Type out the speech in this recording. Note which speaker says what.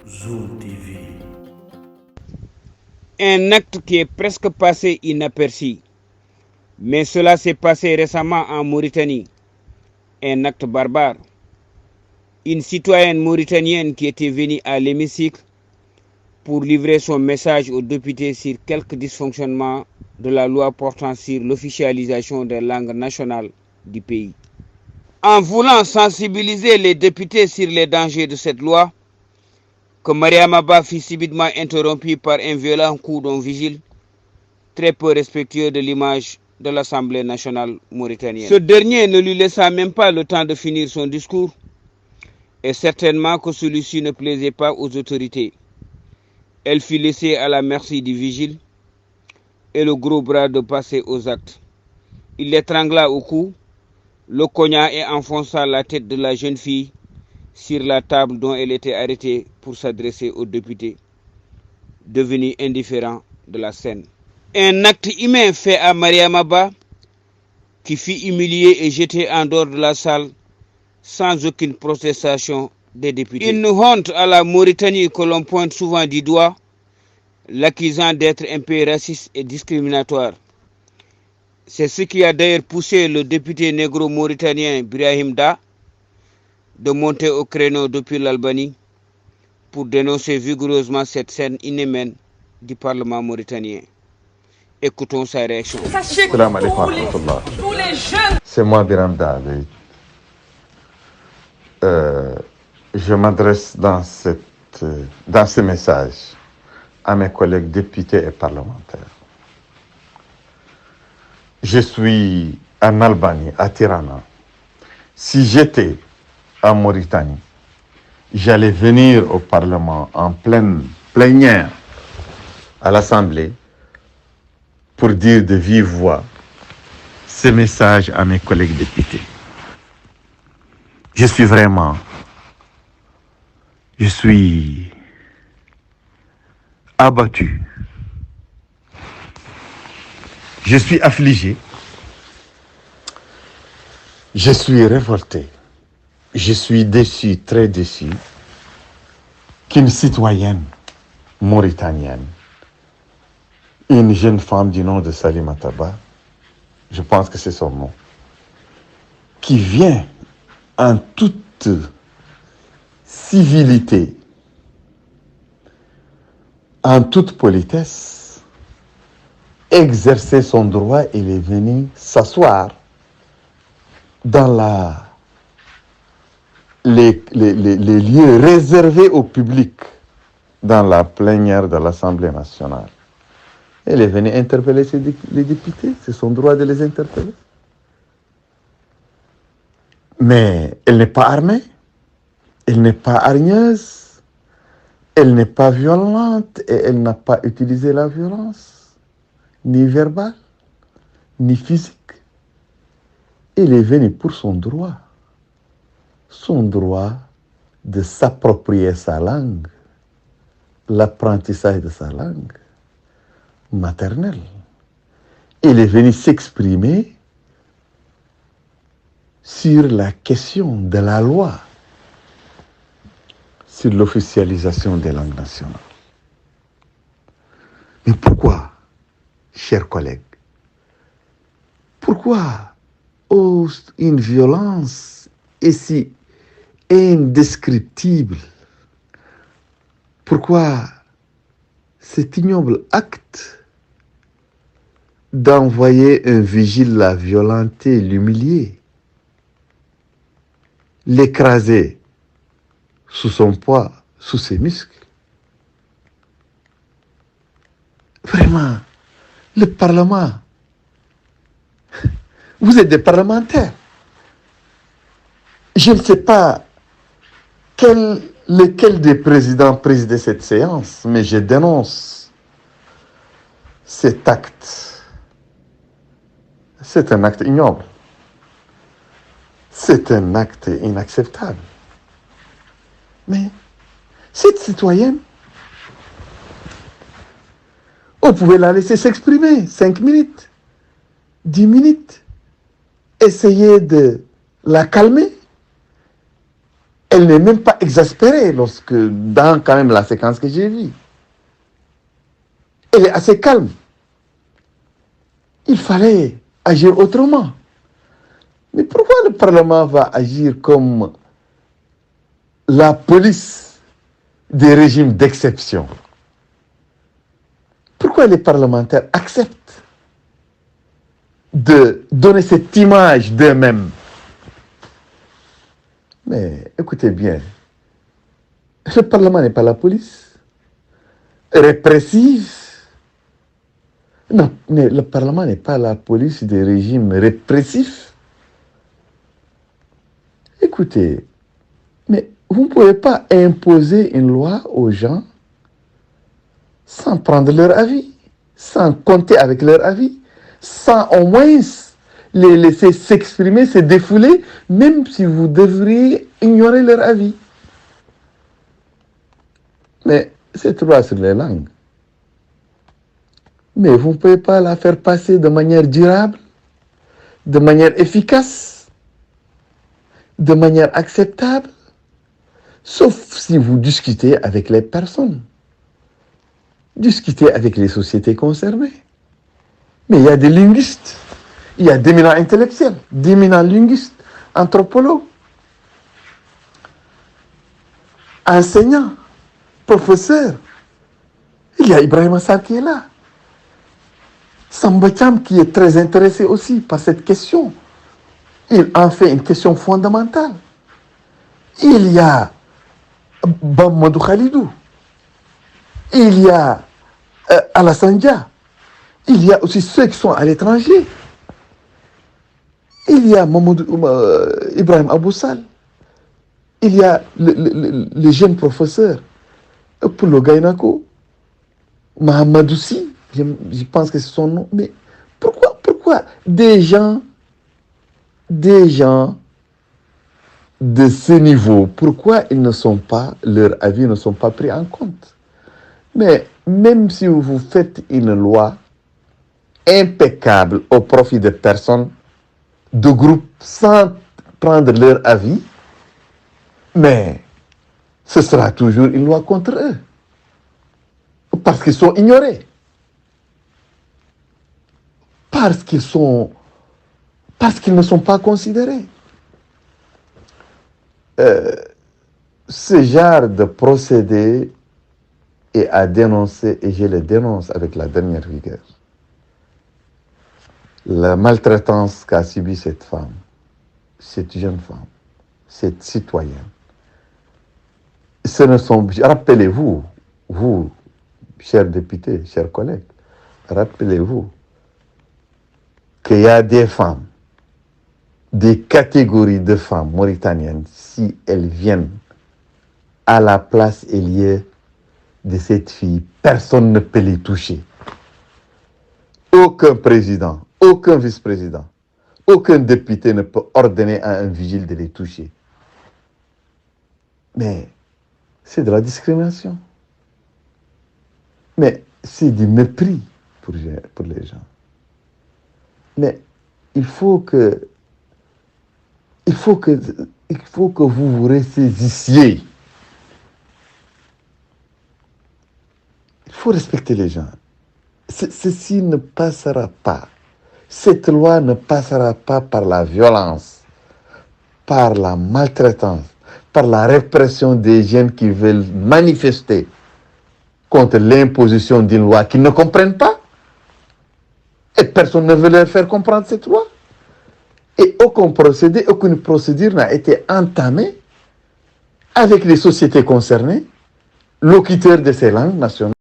Speaker 1: Zoom TV.
Speaker 2: Un acte qui est presque passé inaperçu, mais cela s'est passé récemment en Mauritanie. Un acte barbare. Une citoyenne mauritanienne qui était venue à l'hémicycle pour livrer son message aux députés sur quelques dysfonctionnements de la loi portant sur l'officialisation des langues nationales du pays. En voulant sensibiliser les députés sur les dangers de cette loi, que Mariama Ba fut subitement interrompue par un violent coup d'un vigile très peu respectueux de l'image de l'Assemblée nationale mauritanienne. Ce dernier ne lui laissa même pas le temps de finir son discours, et certainement que celui-ci ne plaisait pas aux autorités. Elle fut laissée à la merci du vigile et le gros bras de passer aux actes. Il l'étrangla au cou, le cogna et enfonça la tête de la jeune fille sur la table dont elle était arrêtée pour s'adresser aux députés, devenus indifférents de la scène. Un acte humain fait à Mariama Ba, qui fut humiliée et jetée en dehors de la salle sans aucune protestation des députés. Une honte à la Mauritanie que l'on pointe souvent du doigt, l'accusant d'être un pays raciste et discriminatoire. C'est ce qui a d'ailleurs poussé le député négro-mauritanien Brahim Da de monter au créneau depuis l'Albanie pour dénoncer vigoureusement cette scène inhumaine du Parlement mauritanien. Écoutons sa réaction.
Speaker 3: Salam alaikum wa rahmatullah. C'est moi, Biram Da. Je m'adresse dans ce message à mes collègues députés et parlementaires. Je suis en Albanie, à Tirana. Si j'étais en Mauritanie, j'allais venir au Parlement en pleine plénière à l'Assemblée pour dire de vive voix ce message à mes collègues députés. Je suis abattu. Je suis affligé. Je suis révolté. Je suis déçu, très déçu, qu'une citoyenne mauritanienne, une jeune femme du nom de Salimata Ba, je pense que c'est son nom, qui vient en toute civilité, en toute politesse, exercer son droit. Il est venu s'asseoir dans les lieux réservés au public, dans la plénière de l'Assemblée nationale. Elle est venue interpeller les députés, c'est son droit de les interpeller. Mais elle n'est pas armée, elle n'est pas hargneuse, elle n'est pas violente et elle n'a pas utilisé la violence, ni verbale, ni physique. Elle est venue pour son droit de s'approprier sa langue, l'apprentissage de sa langue maternelle. Elle est venue s'exprimer sur la question de la loi sur l'officialisation des langues nationales. Mais pourquoi, chers collègues, pourquoi une violence si indescriptible? Pourquoi cet ignoble acte d'envoyer un vigile la violenter, l'humilier, l'écraser sous son poids, sous ses muscles? Vraiment, le Parlement, vous êtes des parlementaires. Je ne sais pas lequel des présidents présidait cette séance, mais je dénonce cet acte. C'est un acte ignoble. C'est un acte inacceptable. Mais cette citoyenne, on pouvait la laisser s'exprimer 5 minutes, 10 minutes, essayer de la calmer. elle n'est même pas exaspérée dans quand même la séquence que j'ai vue. Elle est assez calme. Il fallait agir autrement. Mais pourquoi le Parlement va agir comme la police des régimes d'exception? Pourquoi les parlementaires acceptent de donner cette image d'eux-mêmes? Mais écoutez bien, le Parlement n'est pas la police répressive. Non, mais le Parlement n'est pas la police des régimes répressifs. Écoutez, mais vous ne pouvez pas imposer une loi aux gens sans prendre leur avis, sans compter avec leur avis, sans au moins les laisser s'exprimer, se défouler, même si vous devriez ignorer leur avis. Mais cette loi sur les langues, mais vous ne pouvez pas la faire passer de manière durable, de manière efficace, de manière acceptable, sauf si vous discutez avec les personnes, discutez avec les sociétés concernées. Mais il y a des linguistes, il y a d'éminents intellectuels, d'éminents linguistes, anthropologues, enseignants, professeurs. Il y a Ibrahim Assar qui est là. Samba Thiam qui est très intéressé aussi par cette question. Il en fait une question fondamentale. Il y a Bammadou Khalidou. Il y a Alassane Dia. Il y a aussi ceux qui sont à l'étranger. Il y a Ibrahim Aboussal. Il y a le jeune professeur Poulo Gainako, Mahamadoussi, je pense que c'est son nom. Mais pourquoi des gens de ce niveau, pourquoi leurs avis ne sont pas pris en compte? Mais même si vous faites une loi impeccable au profit de personnes, de groupes, sans prendre leur avis, mais ce sera toujours une loi contre eux. Parce qu'ils sont ignorés. Parce qu'ils ne sont pas considérés. Ce genre de procédé est à dénoncer, et je le dénonce avec la dernière rigueur. La maltraitance qu'a subie cette femme, cette jeune femme, cette citoyenne. Rappelez-vous, vous, chers députés, chers collègues, rappelez-vous qu'il y a des femmes, des catégories de femmes mauritaniennes, si elles viennent à la place et lieu de cette fille, personne ne peut les toucher. Aucun président, aucun vice-président, aucun député ne peut ordonner à un vigile de les toucher. Mais c'est de la discrimination. Mais c'est du mépris pour les gens. Mais il faut que vous vous ressaisissiez. Il faut respecter les gens. Ceci ne passera pas. Cette loi ne passera pas par la violence, par la maltraitance, par la répression des jeunes qui veulent manifester contre l'imposition d'une loi qu'ils ne comprennent pas. Et personne ne veut leur faire comprendre cette loi. Et aucune procédure n'a été entamée avec les sociétés concernées, locuteurs de ces langues nationales.